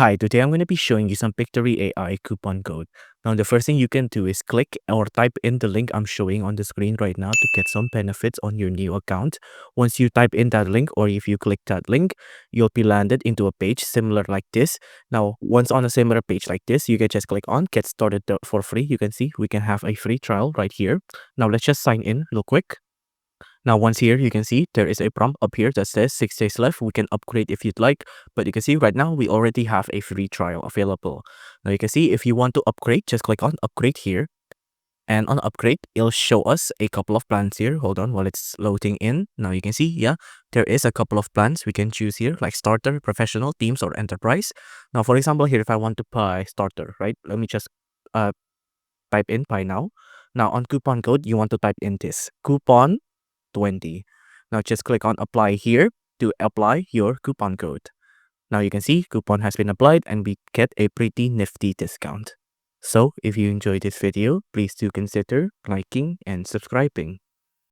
Hi, today I'm going to be showing you some Pictory AI coupon code. Now, the first thing you can do is click or type in the link I'm showing on the screen right now to get some benefits on your new account. Once you type in that link or if you click that link, you'll be landed into a page similar like this. Now, once on a similar page like this, you can just click on Get Started for free. You can see we can have a free trial right here. Now, let's just sign in real quick. Now, once here, you can see there is a prompt up here that says 6 days left. We can upgrade if you'd like, but you can see right now we already have a free trial available. Now, you can see if you want to upgrade, just click on upgrade here. And on upgrade, it'll show us a couple of plans here. Hold on while it's loading in. Now, you can see, yeah, there is a couple of plans we can choose here, like starter, professional, teams, or enterprise. Now, for example, here, if I want to buy starter, right? Let me just type in buy now. Now, on coupon code, you want to type in this coupon 20. Now just click on apply here to apply your coupon code. Now you can see coupon has been applied and we get a pretty nifty discount. So if you enjoyed this video, please do consider liking and subscribing.